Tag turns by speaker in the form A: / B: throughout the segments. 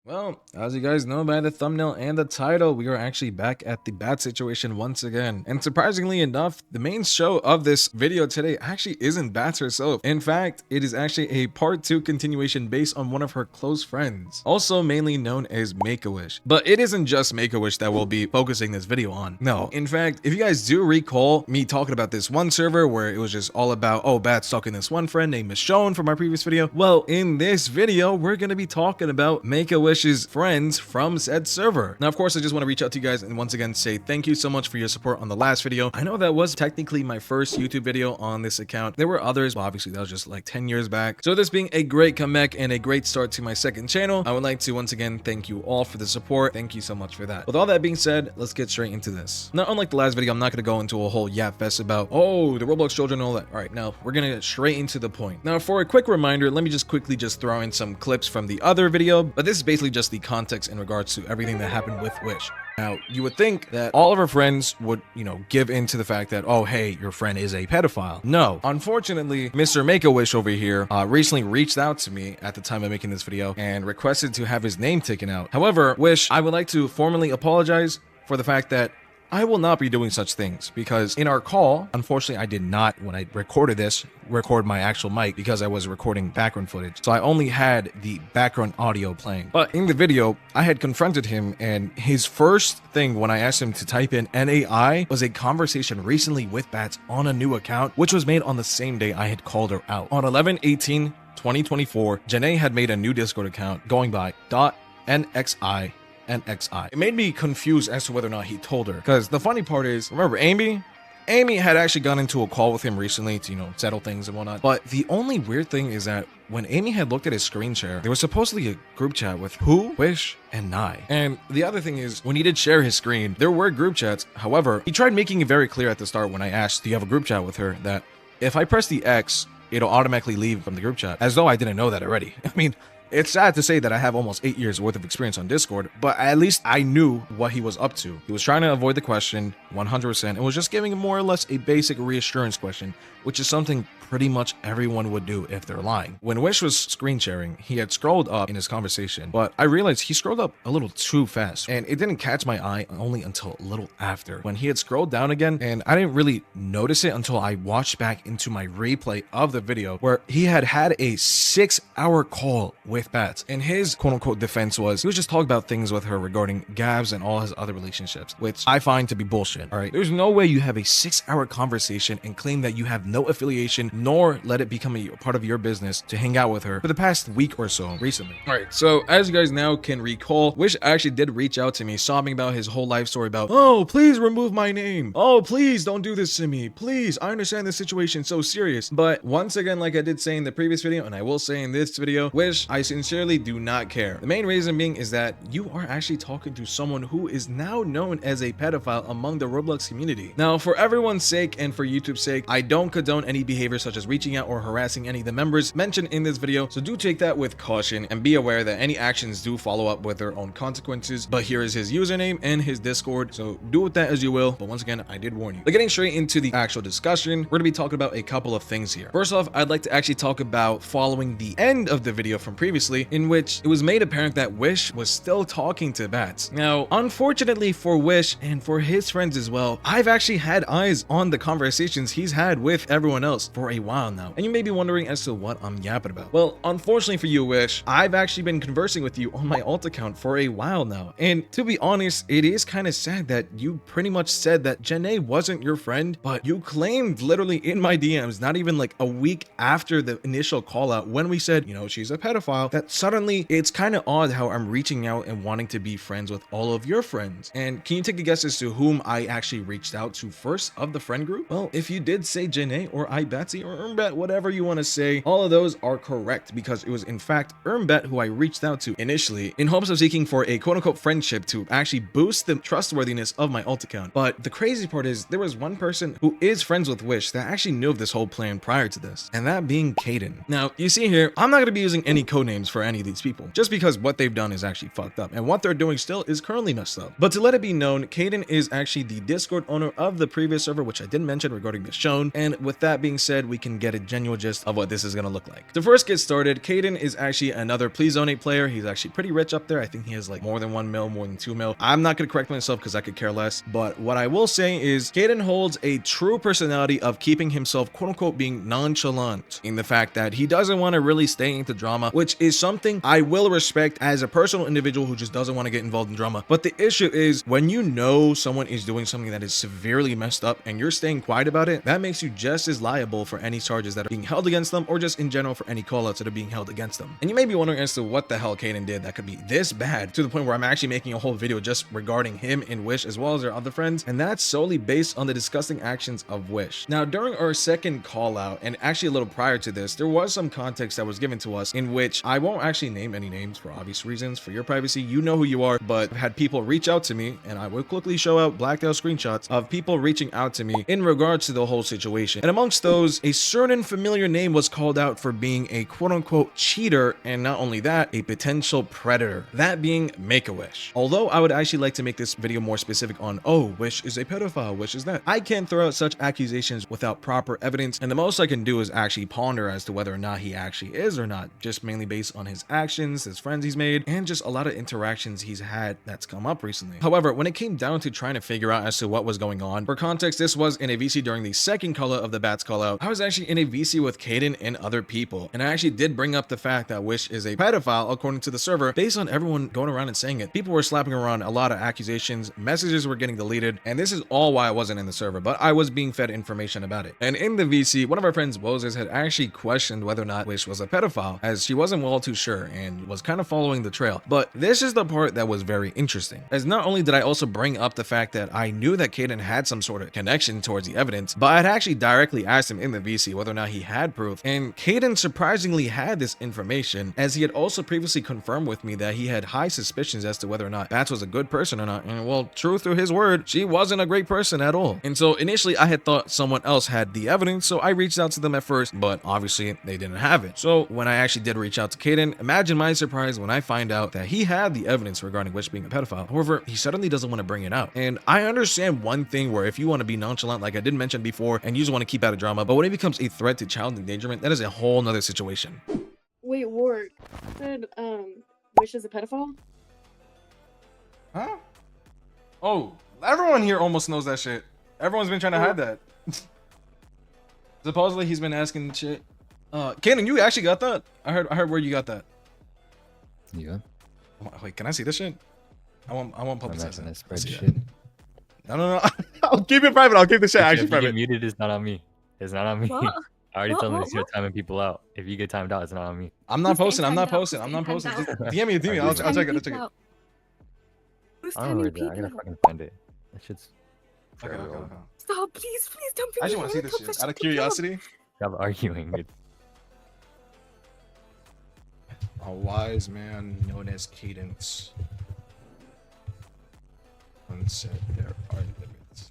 A: Well, as you guys know by the thumbnail and the title, we are actually back at the bat situation once again. And surprisingly enough, the main show of this video today actually isn't Bats herself. In fact, it is actually a part 2 continuation based on one of her close friends, also mainly known as Make-A-Wish. But it isn't just Make-A-Wish that we'll be focusing this video on. No, in fact, if you guys do recall me talking about this one server where it was just all about, oh, Bats stalking this one friend named Michonne from our previous video. Well, in this video, we're going to be talking about Make-A-Wish's friends from said server. Now, of course, I just want to reach out to you guys and once again say thank you so much for your support on the last video. I know that was technically my first YouTube video on this account. There were others, but obviously that was just like 10 years back. So this being a great comeback and a great start to my second channel, I would like to once again thank you all for the support. Thank you so much for that. With all that being said, let's get straight into this. Now, unlike the last video, I'm not going to go into a whole yap fest about, oh, the Roblox children and all that. All right, now we're going to get straight into the point. Now, for a quick reminder, let me just quickly throw in some clips from the other video, but this is basically just the context in regards to everything that happened with Wish. Now, you would think that all of her friends would, give in to the fact that, oh, hey, your friend is a pedophile. No. Unfortunately, Mr. Make-A-Wish over here recently reached out to me at the time of making this video and requested to have his name taken out. However, Wish, I would like to formally apologize for the fact that I will not be doing such things because in our call, unfortunately, I did not, when I recorded this, record my actual mic because I was recording background footage. So I only had the background audio playing. But in the video, I had confronted him and his first thing when I asked him to type in NAI was a conversation recently with Bats on a new account, which was made on the same day I had called her out. On 11/18/2024, Janae had made a new Discord account going by .nxi. It made me confused as to whether or not he told her. Because the funny part is, remember Amy? Amy had actually gone into a call with him recently to, settle things and whatnot. But the only weird thing is that when Amy had looked at his screen share, there was supposedly a group chat with who, Wish, and Nye. And the other thing is, when he did share his screen, there were group chats. However, he tried making it very clear at the start when I asked, do you have a group chat with her, that if I press the X, it'll automatically leave from the group chat, as though I didn't know that already. I mean, it's sad to say that I have almost 8 years worth of experience on Discord, but at least I knew what he was up to. He was trying to avoid the question 100% and was just giving more or less a basic reassurance question, which is something pretty much everyone would do if they're lying. When Wish was screen sharing, he had scrolled up in his conversation, but I realized he scrolled up a little too fast and it didn't catch my eye only until a little after when he had scrolled down again, and I didn't really notice it until I watched back into my replay of the video where he had a 6-hour call with Bats, and his quote-unquote defense was he was just talking about things with her regarding Gabs and all his other relationships, which I find to be bullshit. All right, there's no way you have a 6-hour conversation and claim that you have no affiliation nor let it become a part of your business to hang out with her for the past week or so recently. All right, so as you guys now can recall, Wish actually did reach out to me sobbing about his whole life story about, oh, please remove my name. Oh, please don't do this to me. Please, I understand the situation so serious. But once again, like I did say in the previous video, and I will say in this video, Wish, I sincerely do not care. The main reason being is that you are actually talking to someone who is now known as a pedophile among the Roblox community. Now, for everyone's sake and for YouTube's sake, I don't condone any behavior such as reaching out or harassing any of the members mentioned in this video, so do take that with caution and be aware that any actions do follow up with their own consequences. But here is his username and his Discord, so do with that as you will. But once again, I did warn you. But getting straight into the actual discussion, we're gonna be talking about a couple of things here. First off, I'd like to actually talk about following the end of the video from previously, in which it was made apparent that Wish was still talking to Bats. Now, unfortunately for Wish and for his friends as well, I've actually had eyes on the conversations he's had with everyone else for a while now. And you may be wondering as to what I'm yapping about. Well, unfortunately for you, Wish, I've actually been conversing with you on my alt account for a while now. And to be honest, it is kind of sad that you pretty much said that Janae wasn't your friend, but you claimed literally in my DMs, not even like a week after the initial call out when we said, she's a pedophile, that suddenly it's kind of odd how I'm reaching out and wanting to be friends with all of your friends. And can you take a guess as to whom I actually reached out to first of the friend group? Well, if you did say Janae or Betsy or Ermbet, whatever you want to say, all of those are correct because it was in fact Ermbet who I reached out to initially in hopes of seeking for a quote-unquote friendship to actually boost the trustworthiness of my alt account. But the crazy part is there was one person who is friends with Wish that actually knew of this whole plan prior to this, and that being Kaden. Now, you see here, I'm not going to be using any code names for any of these people, just because what they've done is actually fucked up, and what they're doing still is currently messed up. But to let it be known, Kaden is actually the Discord owner of the previous server, which I didn't mention regarding the shown, and with that being said, we can get a genuine gist of what this is gonna look like. To first get started, Kaden is actually another Please Donate player. He's actually pretty rich up there. I think he has like more than 1 mil, more than 2 mil. I'm not gonna correct myself because I could care less, but what I will say is Kaden holds a true personality of keeping himself quote unquote being nonchalant in the fact that he doesn't want to really stay into drama, which is something I will respect as a personal individual who just doesn't want to get involved in drama. But the issue is when you know someone is doing something that is severely messed up and you're staying quiet about it, that makes you just as liable for any charges that are being held against them, or just in general for any callouts that are being held against them. And you may be wondering as to what the hell Kaden did that could be this bad, to the point where I'm actually making a whole video just regarding him and Wish as well as their other friends, and that's solely based on the disgusting actions of Wish. Now, during our second call out, and actually a little prior to this, there was some context that was given to us in which I won't actually name any names for obvious reasons, for your privacy, you know who you are, but I've had people reach out to me, and I will quickly show out blacked out screenshots of people reaching out to me in regards to the whole situation. And amongst those, a certain familiar name was called out for being a quote unquote cheater, and not only that, a potential predator, that being Make-A-Wish. Although I would actually like to make this video more specific on, oh, Wish is a pedophile, Wish is that, I can't throw out such accusations without proper evidence, and the most I can do is actually ponder as to whether or not he actually is or not, just mainly based on his actions, his friends he's made, and just a lot of interactions he's had that's come up recently. However, when it came down to trying to figure out as to what was going on, for context, this was in a VC during the second call out of the Bats call out. I was actually in a VC with Kaden and other people, and I actually did bring up the fact that Wish is a pedophile according to the server, based on everyone going around and saying it. People were slapping around a lot of accusations, messages were getting deleted, and this is all why I wasn't in the server, but I was being fed information about it. And in the VC, one of our friends, Moses, had actually questioned whether or not Wish was a pedophile, as she wasn't well too sure and was kind of following the trail. But this is the part that was very interesting, as not only did I also bring up the fact that I knew that Kaden had some sort of connection towards the evidence, but I'd actually directly asked him in the VC whether or not he had proof, and Kaden surprisingly had this information, as he had also previously confirmed with me that he had high suspicions as to whether or not Bats was a good person or not. And well, true through his word, she wasn't a great person at all. And so initially I had thought someone else had the evidence, so I reached out to them at first, but obviously they didn't have it. So when I actually did reach out to Kaden, imagine my surprise when I find out that he had the evidence regarding Wish being a pedophile. However, he suddenly doesn't want to bring it out. And I understand one thing where if you want to be nonchalant, like I did mention before, and you just want to keep out of drama, but when it becomes a threat to child endangerment, that is a whole nother situation.
B: Wait, Ward said Wish is a pedophile?
A: Huh? Oh, everyone here almost knows that shit. Everyone's been trying to hide that. Supposedly he's been asking shit. Kaden, you actually got that? I heard where you got that.
C: Yeah.
A: Wait, can I see this shit? I won't publicize
C: that
A: it.
C: spreadsheet.
A: No. I'll keep it private. I'll keep the shit actually
C: If you get
A: private.
C: muted, it's not on me. It's not on me.
B: What?
C: I already told him
B: What?
C: to start timing people out. If you get timed out, it's not on me.
A: I'm not
B: Who's
A: posting. I'm
B: getting
A: not
B: timed out?
A: posting. I'm not
B: Who's
A: posting.
B: getting
A: Just DM me. DM me. I'll check it. I'll check it.
B: Who's
C: I don't know where
B: timing
C: it's at. I gotta
B: people?
C: fucking find it. That shit's
A: Okay.
C: very old.
B: Stop, please don't bring
A: I just
B: me
A: want to see
B: on
A: this
B: top
A: shit out of
B: shit.
A: curiosity.
C: Stop arguing.
A: A wise man known as Cadence once said there are limits.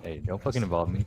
C: Hey, don't fucking involve me.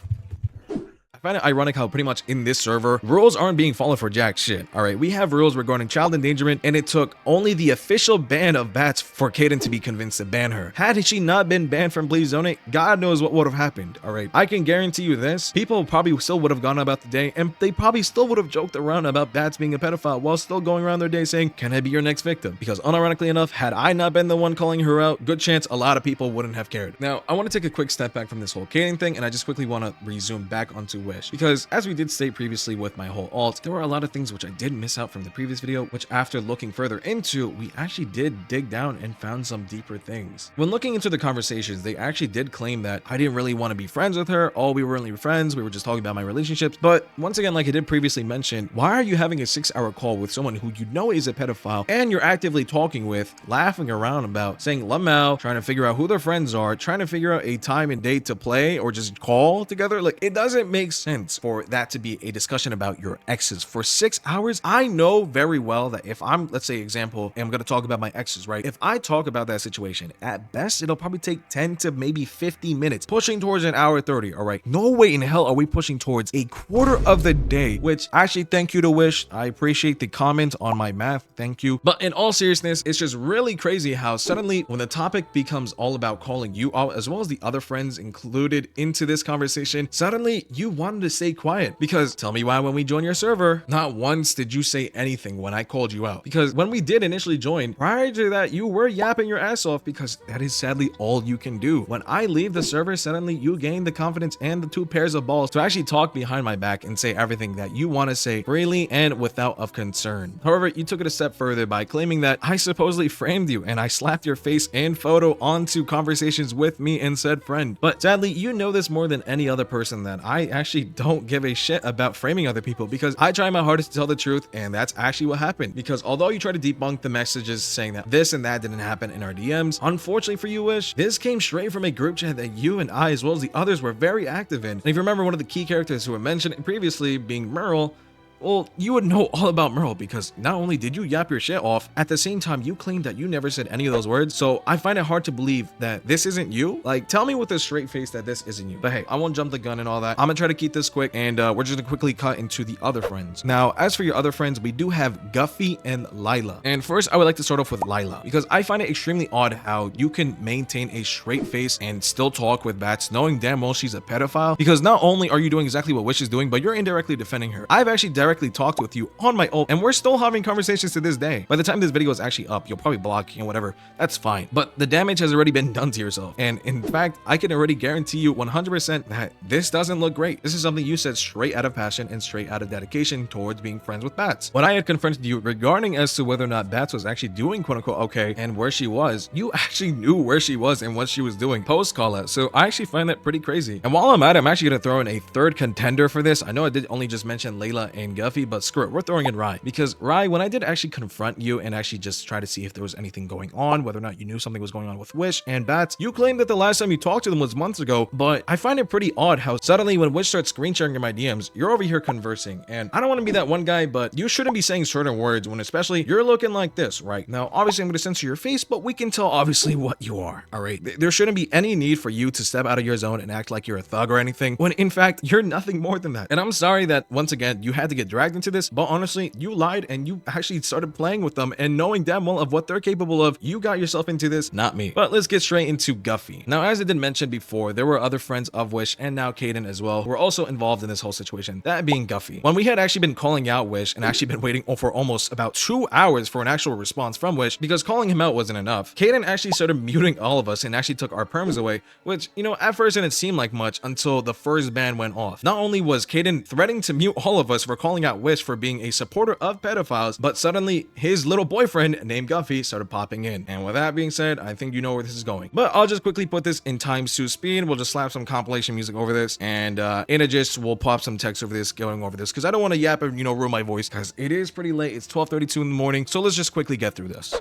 A: I find it ironic how pretty much in this server, rules aren't being followed for jack shit. All right, we have rules regarding child endangerment, and it took only the official ban of Bats for Kaden to be convinced to ban her. Had she not been banned from Please Donate, God knows what would have happened. All right, I can guarantee you this, people probably still would have gone about the day, and they probably still would have joked around about Bats being a pedophile while still going around their day saying, can I be your next victim? Because unironically enough, had I not been the one calling her out, good chance a lot of people wouldn't have cared. Now, I want to take a quick step back from this whole Kaden thing, and I just quickly want to resume back onto Wish, because as we did state previously with my whole alt, there were a lot of things which I did miss out from the previous video, which after looking further into, we actually did dig down and found some deeper things. When looking into the conversations, they actually did claim that I didn't really want to be friends with her. Oh, we were only friends. We were just talking about my relationships. But once again, like I did previously mention, why are you having a 6-hour call with someone who you know is a pedophile and you're actively talking with, laughing around about, saying lamau, trying to figure out who their friends are, trying to figure out a time and date to play or just call together? Like, it doesn't make sense for that to be a discussion about your exes for 6 hours. I know very well that if I'm, let's say example, I'm going to talk about my exes, right? If I talk about that situation, at best, it'll probably take 10 to maybe 50 minutes, pushing towards an hour 30, all right? No way in hell are we pushing towards a quarter of the day, which actually, thank you to Wish. I appreciate the comment on my math. Thank you. But in all seriousness, it's just really crazy how suddenly when the topic becomes all about calling you out, as well as the other friends included into this conversation, suddenly you wanted to stay quiet. Because tell me why when we join your server, not once did you say anything when I called you out. Because when we did initially join, prior to that, you were yapping your ass off because that is sadly all you can do. When I leave the server, suddenly you gain the confidence and the 2 pairs of balls to actually talk behind my back and say everything that you want to say freely and without of concern. However, you took it a step further by claiming that I supposedly framed you and I slapped your face and photo onto conversations with me and said friend. But sadly, you know this more than any other person that I actually don't give a shit about framing other people, because I try my hardest to tell the truth, and that's actually what happened. Because although you try to debunk the messages saying that this and that didn't happen in our DMs, unfortunately for you, Wish, this came straight from a group chat that you and I, as well as the others, were very active in. And if you remember, one of the key characters who were mentioned previously being Merle, well, you would know all about Merle, because not only did you yap your shit off, at the same time you claimed that you never said any of those words. So I find it hard to believe that this isn't you. Like, tell me with a straight face that this isn't you. But hey, I won't jump the gun and all that. I'm gonna try to keep this quick, and we're just gonna quickly cut into the other friends. Now, as for your other friends, we do have Guffy and Lila. And first, I would like to start off with Lila, because I find it extremely odd how you can maintain a straight face and still talk with Bats, knowing damn well she's a pedophile. Because not only are you doing exactly what Wish is doing, but you're indirectly defending her. I've actually directly talked with you on my own, and we're still having conversations to this day. By the time this video is actually up, you'll probably block and whatever. That's fine. But the damage has already been done to yourself. And in fact, I can already guarantee you 100% that this doesn't look great. This is something you said straight out of passion and straight out of dedication towards being friends with Bats. When I had confronted you regarding as to whether or not Bats was actually doing quote unquote okay and where she was, you actually knew where she was and what she was doing post call out. So I actually find that pretty crazy. And while I'm at it, I'm actually going to throw in a third contender for this. I know I did only just mention Layla and Guffy, but screw it. We're throwing in Rye, because Rye, when I did actually confront you and actually just try to see if there was anything going on, whether or not you knew something was going on with Wish and Bats, you claimed that the last time you talked to them was months ago. But I find it pretty odd how suddenly when Wish starts screen sharing in my DMs, you're over here conversing. And I don't want to be that one guy, but you shouldn't be saying certain words when especially you're looking like this right now. Obviously, I'm going to censor your face, but we can tell obviously what you are. All right, there shouldn't be any need for you to step out of your zone and act like you're a thug or anything, when in fact you're nothing more than that. And I'm sorry that once again you had to get dragged into this, but honestly, you lied and you actually started playing with them, and knowing damn well of what they're capable of, you got yourself into this, not me. But let's get straight into Guffy. Now, as I did mention before, there were other friends of Wish and now Kaden as well who were also involved in this whole situation, that being Guffy. When we had actually been calling out Wish and actually been waiting for almost about 2 hours for an actual response from Wish, because calling him out wasn't enough, Kaden actually started muting all of us and actually took our perms away, which, you know, at first didn't seem like much until the first ban went off. Not only was Kaden threatening to mute all of us for calling out Wish for being a supporter of pedophiles, but suddenly his little boyfriend named Guffy started popping in. And with that being said, I think you know where this is going. But I'll just quickly put this in times 2 speed. We'll just slap some compilation music over this, and in a gist, we'll pop some text over this, going over this, because I don't want to yap and, you know, ruin my voice, because it is pretty late. It's 12:32 in the morning. So let's just quickly get through this.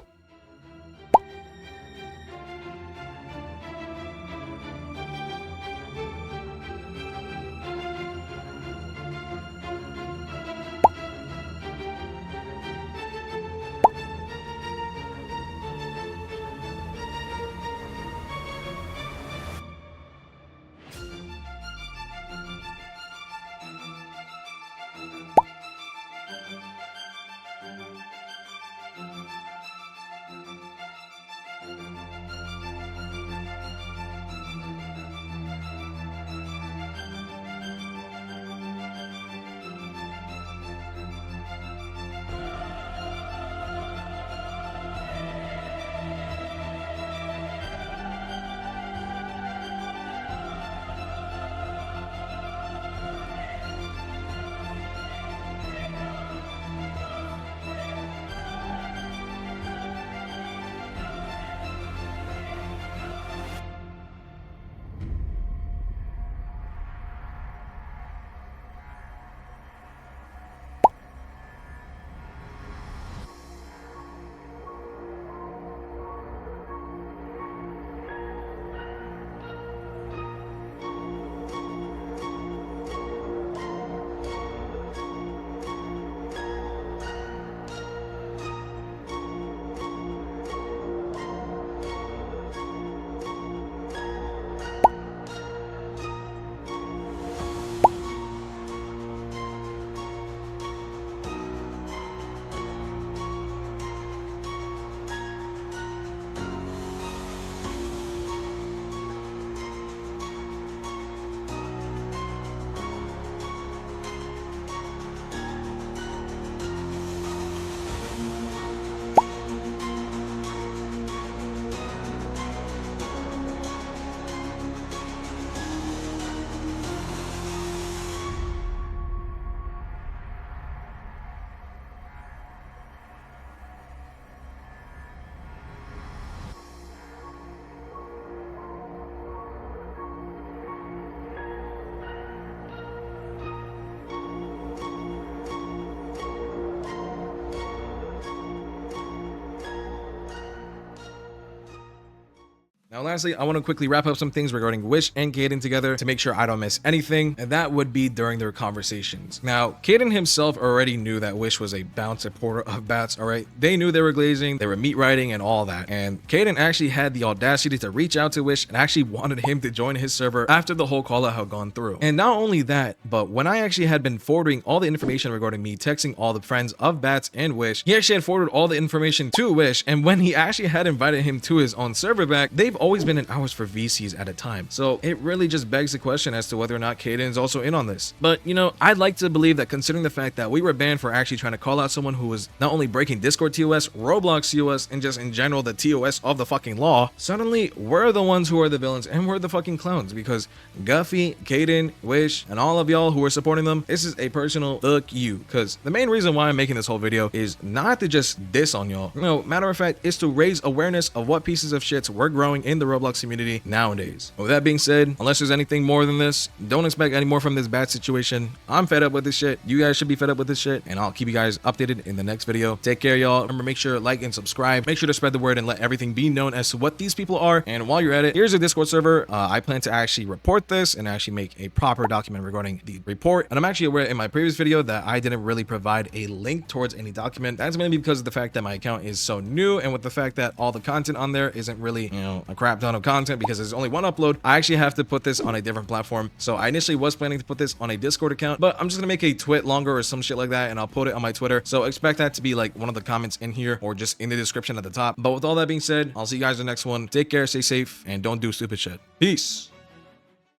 A: Now, lastly, I want to quickly wrap up some things regarding Wish and Kaden together to make sure I don't miss anything, and that would be during their conversations. Now, Kaden himself already knew that Wish was a bound supporter of bats, alright? They knew they were glazing, they were meat riding, and all that. And Kaden actually had the audacity to reach out to Wish and actually wanted him to join his server after the whole call out had gone through. And not only that, but when I actually had been forwarding all the information regarding me texting all the friends of bats and Wish, he actually had forwarded all the information to Wish, and when he actually had invited him to his own server back, they've always been in hours for VCs at a time. So it really just begs the question as to whether or not Kaden is also in on this. But you know, I'd like to believe that considering the fact that we were banned for actually trying to call out someone who was not only breaking Discord TOS, Roblox TOS, and just in general the TOS of the fucking law, suddenly we're the ones who are the villains and we're the fucking clowns, because Guffy, Kaden, Wish, and all of y'all who are supporting them, this is a personal fuck you. Because the main reason why I'm making this whole video is not to just diss on y'all. No, matter of fact, is to raise awareness of what pieces of shits we're growing in the Roblox community nowadays. With that being said, unless there's anything more than this, don't expect any more from this bad situation. I'm fed up with this shit. You guys should be fed up with this shit, and I'll keep you guys updated in the next video. Take care, y'all. Remember, make sure to like and subscribe. Make sure to spread the word and let everything be known as to what these people are. And while you're at it, here's a Discord server. I plan to actually report this and actually make a proper document regarding the report. And I'm actually aware in my previous video that I didn't really provide a link towards any document. That's mainly because of the fact that my account is so new, and with the fact that all the content on there isn't really, you know, a crap ton of content because there's only one upload. I actually have to put this on a different platform. So I initially was planning to put this on a Discord account, but I'm just gonna make a twit longer or some shit like that, and I'll put it on my Twitter. So expect that to be like one of the comments in here or just in the description at the top. But with all that being said, I'll see you guys in the next one. Take care, stay safe, and don't do stupid shit. Peace.